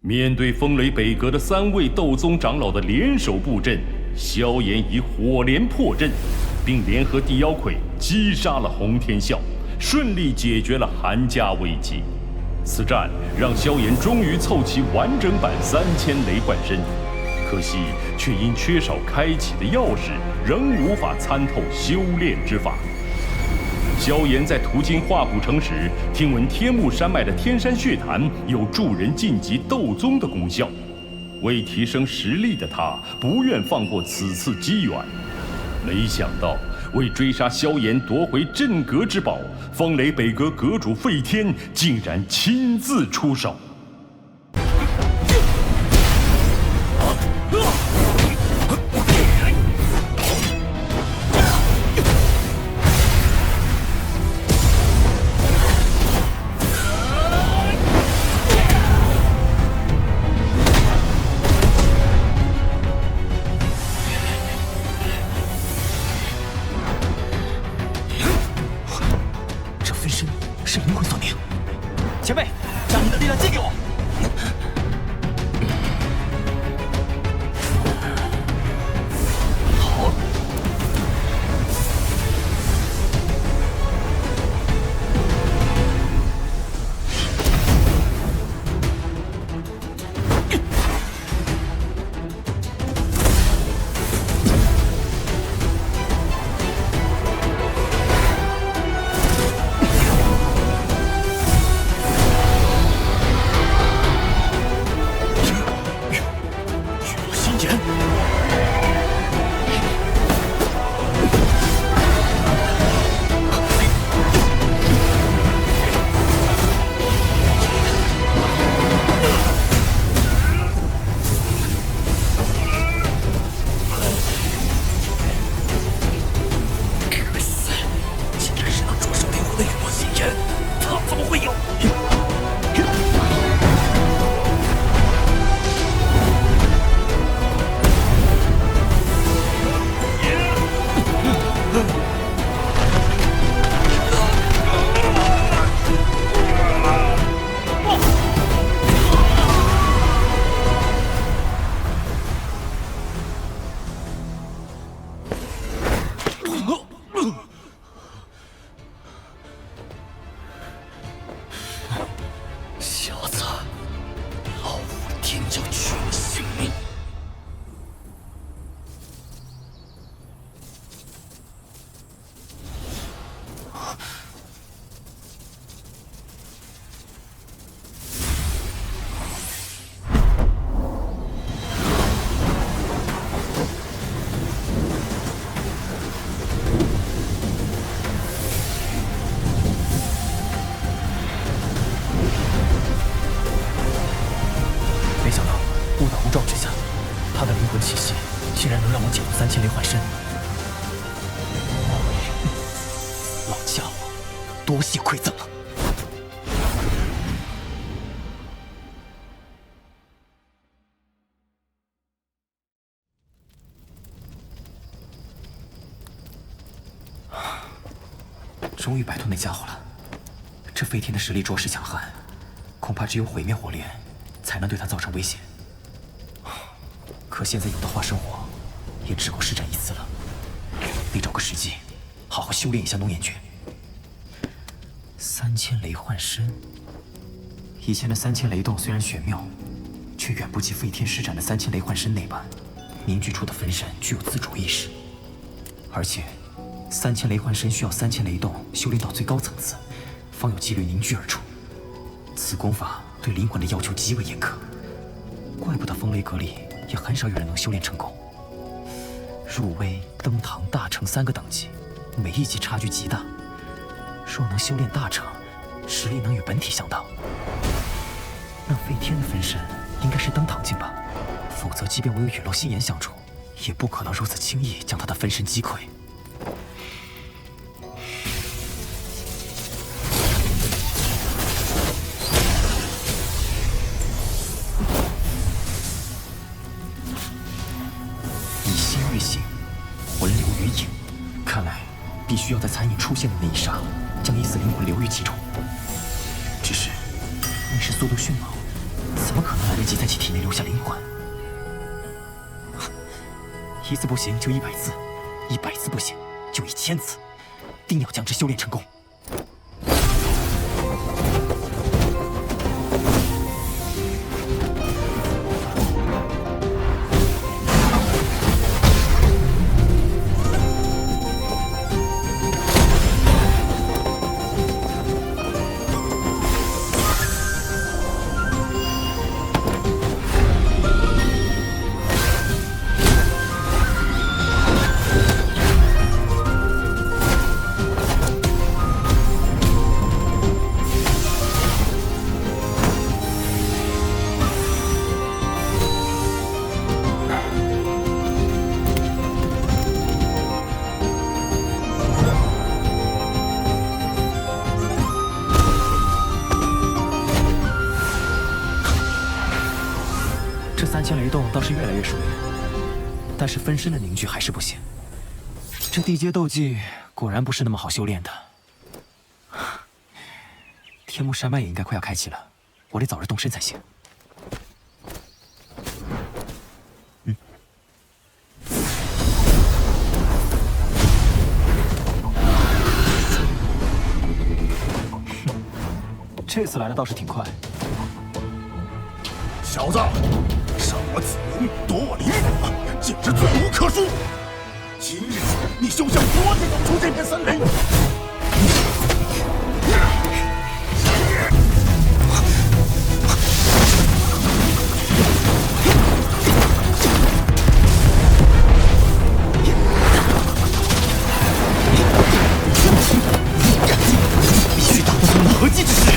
面对风雷北阁的3位斗宗长老的联手布阵，萧炎以火莲破阵，并联合地妖魁击杀了洪天啸，顺利解决了韩家危机。此战让萧炎终于凑齐完整版3000雷幻身，可惜却因缺少开启的钥匙，仍无法参透修炼之法。萧炎在途经华古城时，听闻天目山脉的天山血潭有助人晋级斗宗的功效，为提升实力的他不愿放过此次机缘。没想到，为追杀萧炎夺回镇阁之宝，风雷北阁阁主费天竟然亲自出手。是灵魂所凝。前辈，将你的力量借给我。好。气息竟然能让我解读3000雷幻身，老家伙，多谢馈赠了。终于摆脱那家伙了。这飞天的实力着实强悍，恐怕只有毁灭火莲才能对他造成威胁。可现在有的化生火，也只够施展一次了。得找个时机，好好修炼一下龙眼诀。3000雷幻身，以前的3000雷动虽然玄妙，却远不及飞天施展的3000雷幻身那般，凝聚出的分身具有自主意识，而且3000雷幻身需要3000雷动修炼到最高层次，方有几率凝聚而出。此功法对灵魂的要求极为严苛，怪不得风雷阁里也很少有人能修炼成功。入微、登堂、大成3个等级，每一级差距极大。若能修炼大成，实力能与本体相当。那飞天的分身应该是登堂境吧？否则，即便我有陨落心炎相助，也不可能如此轻易将他的分身击溃。必须要在残影出现的那一刹，将一丝灵魂流于其中。只是那是速度迅猛，怎么可能来得及在其体内留下灵魂？1次不行就100次，100次不行就1000次，定要将之修炼成功。这3000雷动倒是越来越熟练，但是分身的凝聚还是不行。这地阶斗技果然不是那么好修炼的。天幕山脉也应该快要开启了，我得早日动身才行。这次来的倒是挺快。小子，什么子龙夺我灵符，简直罪无可恕！今日你休想活着走出这片森林！必须打破他们的合击之势！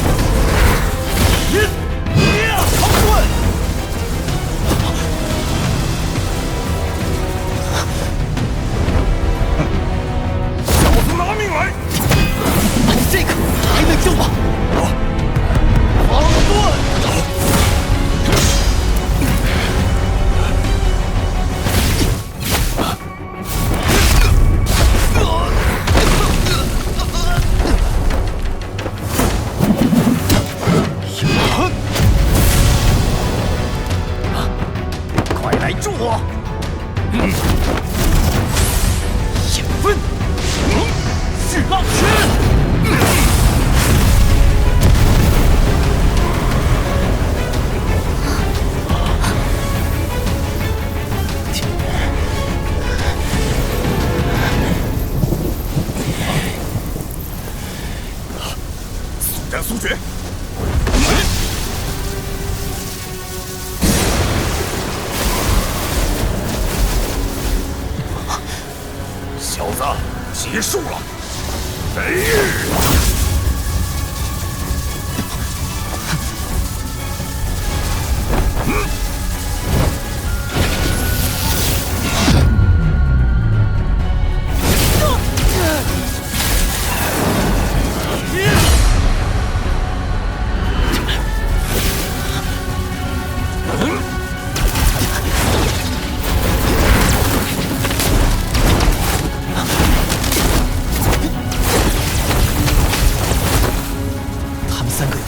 速决！小子，结束了！雷日！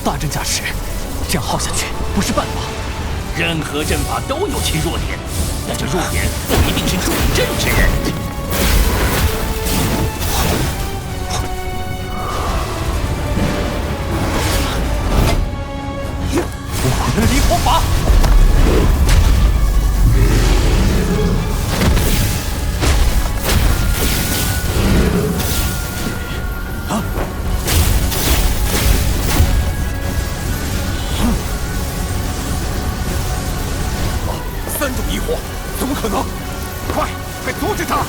大阵加持，这样耗下去不是办法。任何阵法都有其弱点，但这弱点不一定是助阵之人。我的离火法。3种异火，怎么可能？快阻止他！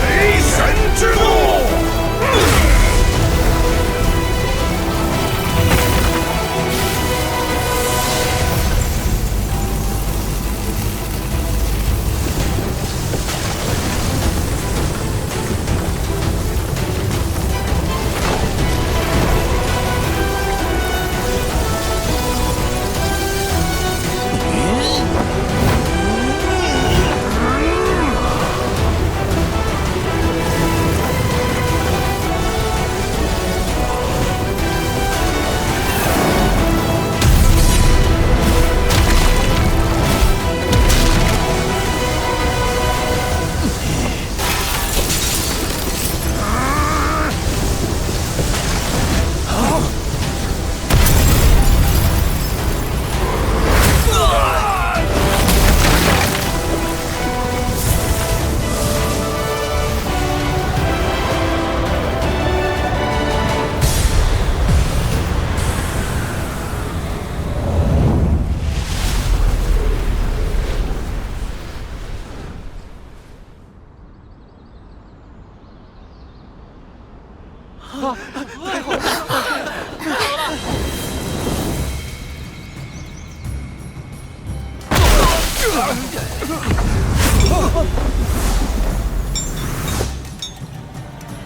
雷神之怒！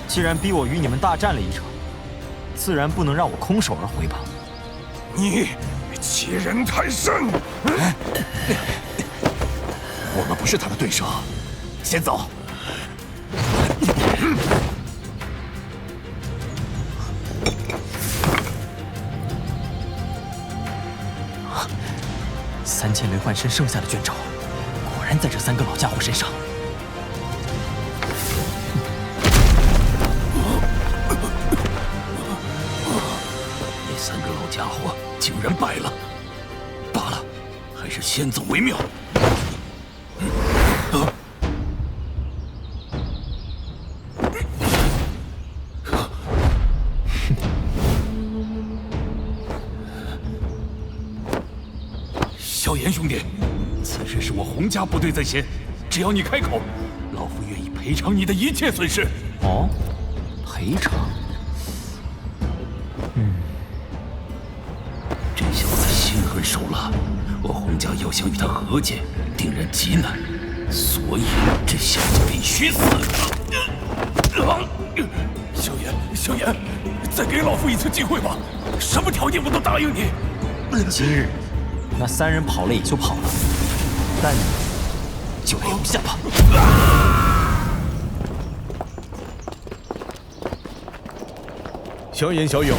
既然逼我与你们大战了一场，自然不能让我空手而回吧？你欺人太甚！我们不是他的对手，先走。3000雷幻身剩下的卷轴，果然在这3个老家伙身上。那3个老家伙竟然败了，罢了，还是先走为妙。萧炎兄弟，此事是我洪家部队在先，只要你开口，老夫愿意赔偿你的一切损失。哦，赔偿？这小子心狠手辣，我洪家要想与他和解，定然极难，所以这小子必须死。萧炎，再给老夫一次机会吧，什么条件我都答应你。今日那3人跑了也就跑了，但你就留下吧。萧炎小友，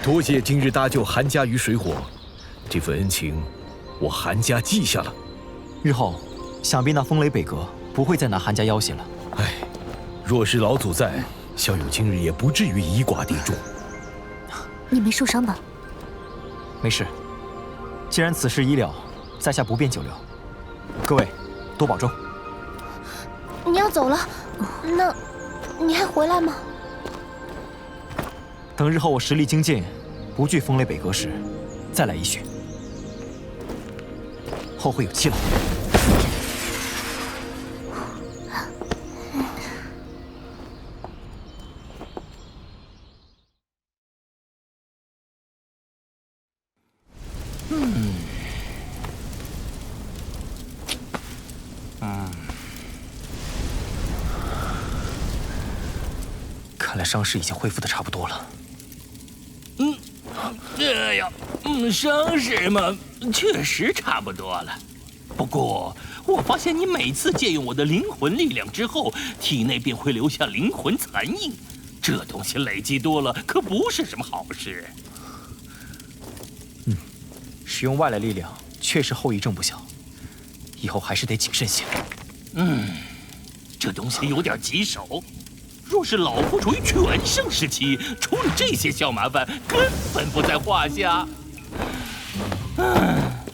多谢今日搭救韩家于水火，这份恩情我韩家记下了。日后想必那风雷北阁不会再拿韩家要挟了。唉，若是老祖在，小友今日也不至于以寡敌众。你没受伤吧？没事。既然此事已了，在下不便久留。各位，多保重。你要走了，那你还回来吗？等日后我实力精进，不惧风雷北阁时，再来一叙。后会有期了。看来伤势已经恢复的差不多了。伤势嘛，确实差不多了。不过，我发现你每次借用我的灵魂力量之后，体内便会留下灵魂残印，这东西累积多了，可不是什么好事。使用外来力量确实后遗症不小，以后还是得谨慎些。这东西有点棘手。若是老夫处于全盛时期，处理这些小麻烦根本不在话下。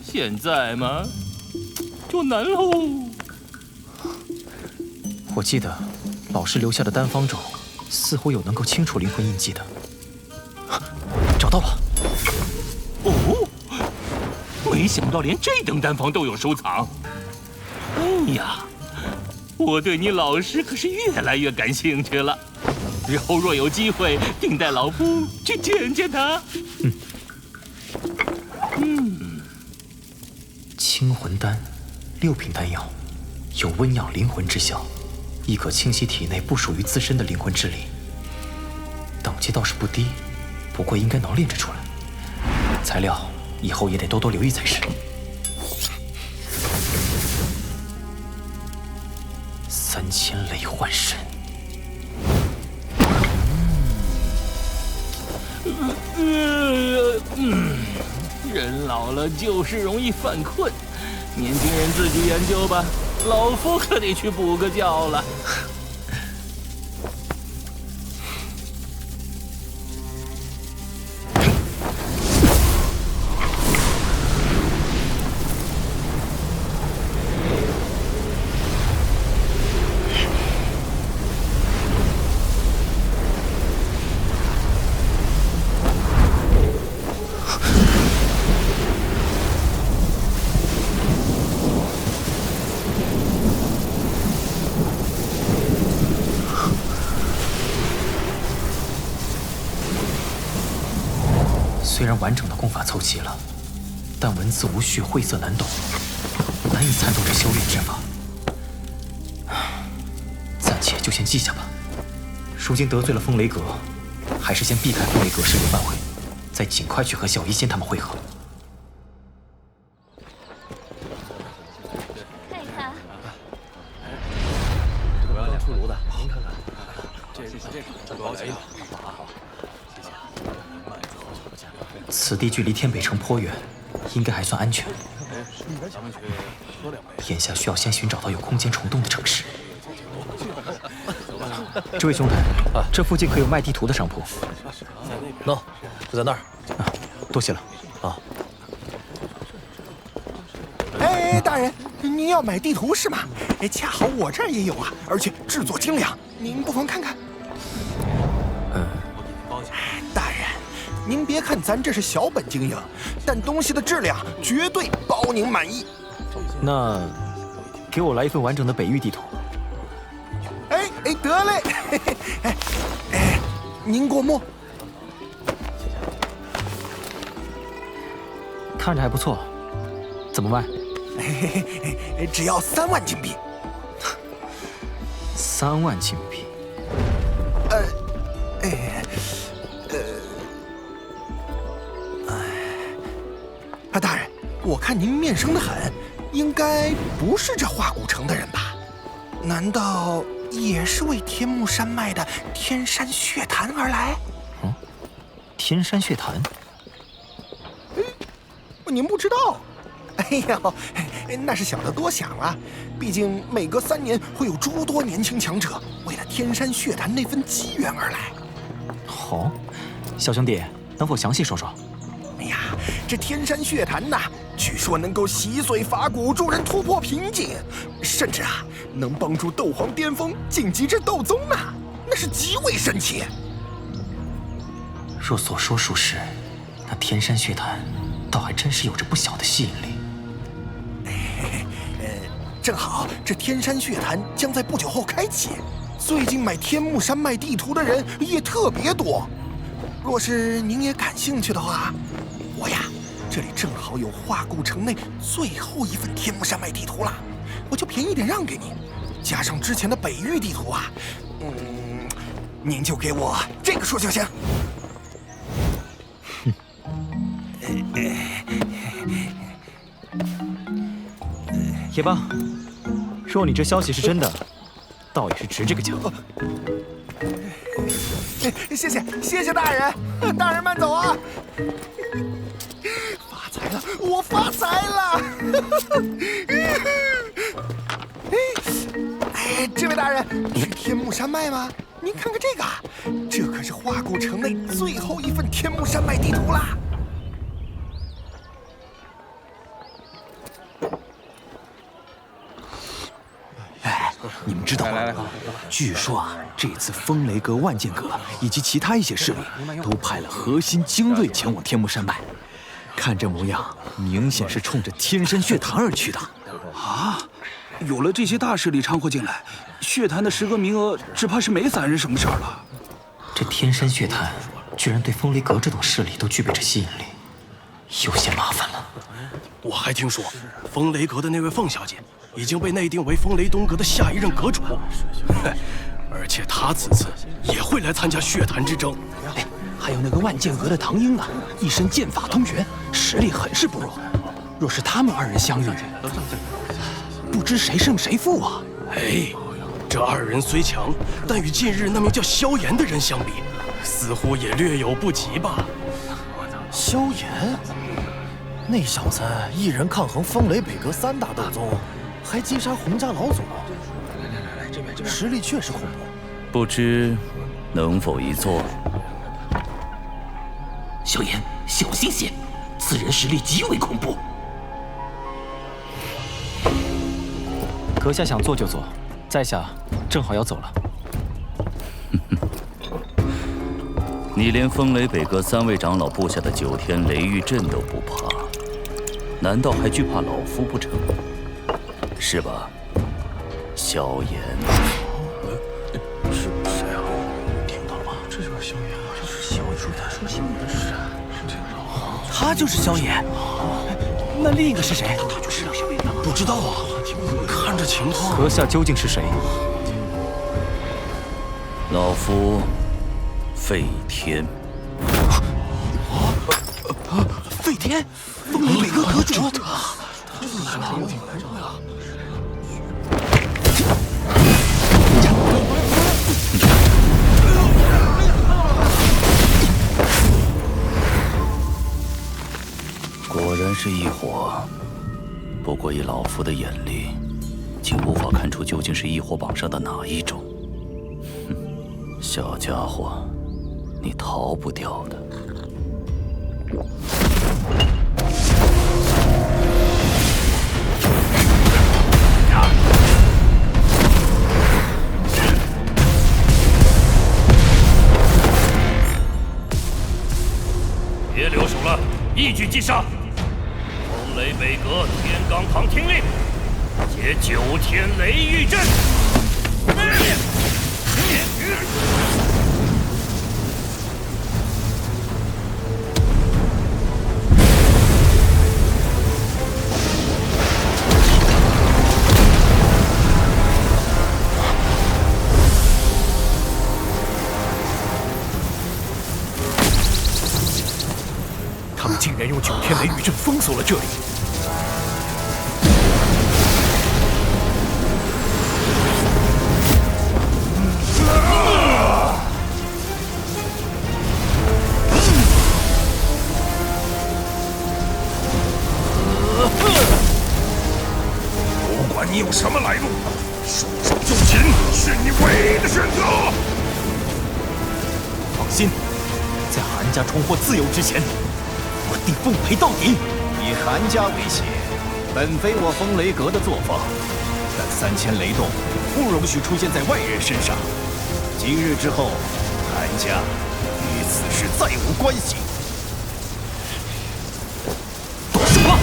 现在嘛，就难喽。我记得老师留下的丹方咒，似乎有能够清除灵魂印记的。找到了。哦，没想到连这等丹方都有收藏。哎呀，我对你老师可是越来越感兴趣了。日后若有机会，定带老夫去见见他。清魂丹，6品丹药，有温养灵魂之效，亦可清洗体内不属于自身的灵魂之力。等级倒是不低，不过应该能炼制出来。材料以后也得多多留意才是。3000雷幻身。人老了就是容易犯困，年轻人自己研究吧，老夫可得去补个觉了。虽然完整的功法凑齐了，但文字无序，晦涩难懂，难以参透这修炼之法。暂且就先记下吧。如今得罪了风雷阁，还是先避开风雷阁势力范围，再尽快去和小医仙他们会合。看一看，这个刚出炉的，您看看。这多少钱？好，谢谢。此地距离天北城颇远，应该还算安全。眼下需要先寻找到有空间虫洞的城市。这位兄台，这附近可有卖地图的商铺？喏，就在那儿。多谢了。啊。哎，大人，您要买地图是吗？哎，恰好我这儿也有啊，而且制作精良，您不妨看看。大人，您别看咱这是小本经营，但东西的质量绝对包您满意。那给我来一份完整的北域地图。哎，得嘞。您过目。看着还不错，怎么卖？只要3万金币。3万金币。大人，我看您面生得很，应该不是这化古城的人吧？难道也是为天目山脉的天山血潭而来？天山血潭？您不知道？哎呦，那是小的多想了。毕竟每隔3年会有诸多年轻强者为了天山血潭那份机缘而来。好，小兄弟，能否详细说说？哎呀，这天山血潭呐，据说能够洗髓伐骨，助人突破瓶颈，甚至能帮助斗皇巅峰晋级至斗宗呢，那是极为神奇。若所说属实，那天山血潭倒还真是有着不小的吸引力。正好这天山血潭将在不久后开启，最近买天目山脉地图的人也特别多。若是您也感兴趣的话，我呀，这里正好有化古城内最后一份天目山脉地图了，我就便宜点让给您，加上之前的北域地图啊，您就给我这个数就行。也罢，若你这消息是真的，倒也是值这个价。谢谢大人，大人慢走啊！发财了，我发财了！这位大人，去天目山脉吗？您看看这个，这可是化古城内最后一份天目山脉地图啦！你们知道吗？据说这次风雷阁、万剑阁以及其他一些势力都派了核心精锐前往天目山脉，看这模样，明显是冲着天山血潭而去的。啊！有了这些大势力掺和进来，血坛的10个名额只怕是没咱人什么事儿了。这天山血坛居然对风雷阁这种势力都具备着吸引力，有些麻烦了。我还听说，风雷阁的那位凤小姐已经被内定为风雷东阁的下一任阁主，而且她此次也会来参加血坛之争。哎，还有那个万剑阁的唐英啊，一身剑法通玄，实力很是不弱。若是他们2人相遇，不知谁胜谁负啊！哎，这2人虽强，但与近日那名叫萧炎的人相比，似乎也略有不及吧？萧炎，那小子一人抗衡风雷北阁3大斗宗，还击杀洪家老祖，实力确实恐怖。不知能否一做？萧炎，小心些，此人实力极为恐怖。阁下想做就做，在下正好要走了。你连风雷北阁3位长老布下的9天雷狱阵都不怕，难道还惧怕老夫不成？是吧，萧炎？是谁啊？听到了吗？这就是萧炎啊！这是萧炎，说萧炎是谁？他就是萧炎。那另一个是谁？他就是萧炎。不知道啊，看这情况，阁下究竟是谁？老夫废天。废天，风雷北阁阁主。果然是异火，不过以老夫的眼力，竟无法看出究竟是异火榜上的哪一种。哼，小家伙，你逃不掉的。别留手了，一举击杀！风雷北阁天罡堂听令，结9天雷狱阵。他们竟然用9天雷狱阵封锁了这里。不管你有什么来路，束手就擒是你唯一的选择。放心，在韩家重获自由之前，我定奉陪到底。以韩家为胁，本非我风雷阁的作风，但3000雷动不容许出现在外人身上。今日之后，韩家与此事再无关系。动手吧！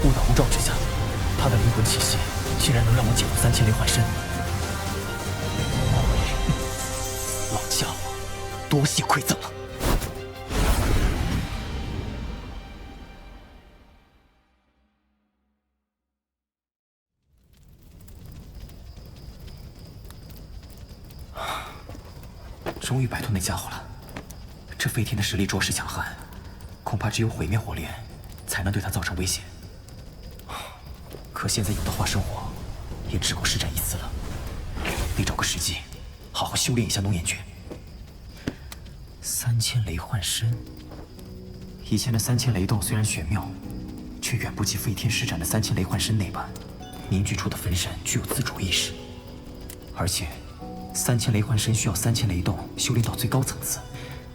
误打误撞之下，他的灵魂气息竟然能让我解读3000雷幻身。老家伙，多谢馈赠了。终于摆脱那家伙了。这飞天的实力着实强悍，恐怕只有毁灭火莲才能对他造成威胁。可现在有的化生火，也只够施展一次了。得找个时机，好好修炼一下龙眼诀。3000雷幻身，以前的3000雷动虽然玄妙，却远不及飞天施展的3000雷幻身那般，凝聚出的分身具有自主意识，而且。3000雷幻身需要3000雷动修炼到最高层次，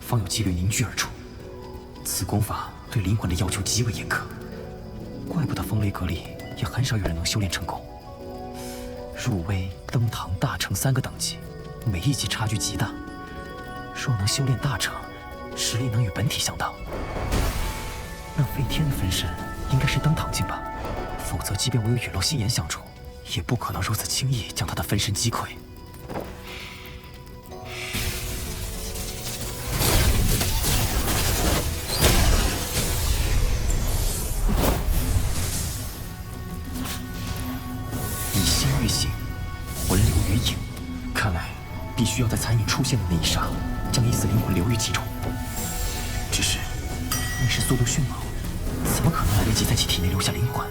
方有几率凝聚而出。此功法对灵魂的要求极为严苛，怪不得风雷阁里也很少有人能修炼成功。入微、登堂、大成3个等级，每一级差距极大。若能修炼大成，实力能与本体相当。那飞天的分身应该是登堂境吧？否则，即便我有陨落心炎相助，也不可能如此轻易将他的分身击溃。必须要在残影出现的那一刹，将已死灵魂留于其中。只是，那时速度迅猛，怎么可能来得及在其体内留下灵魂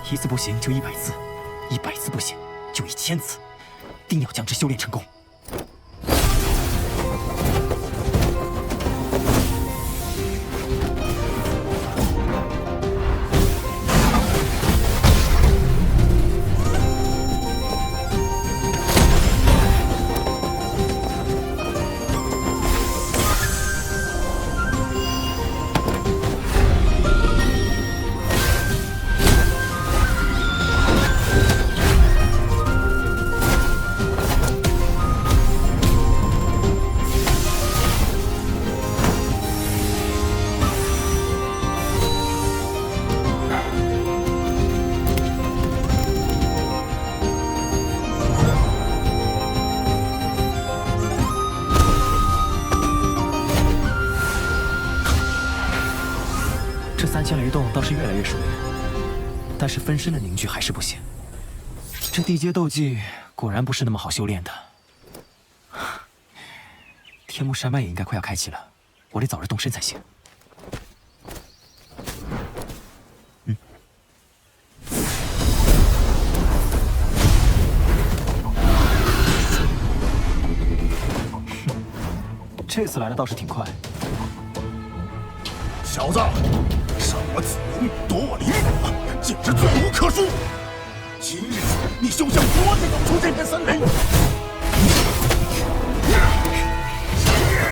？1次不行就100次，100次不行就1000次，定要将之修炼成功。3000雷动倒是越来越熟练，但是分身的凝聚还是不行。这地阶斗技果然不是那么好修炼的。天幕山脉也应该快要开启了，我得早日动身才行。这次来的倒是挺快。小子，什么子灵夺我灵火，简直罪无可恕！今日你休想活着走出这片森林！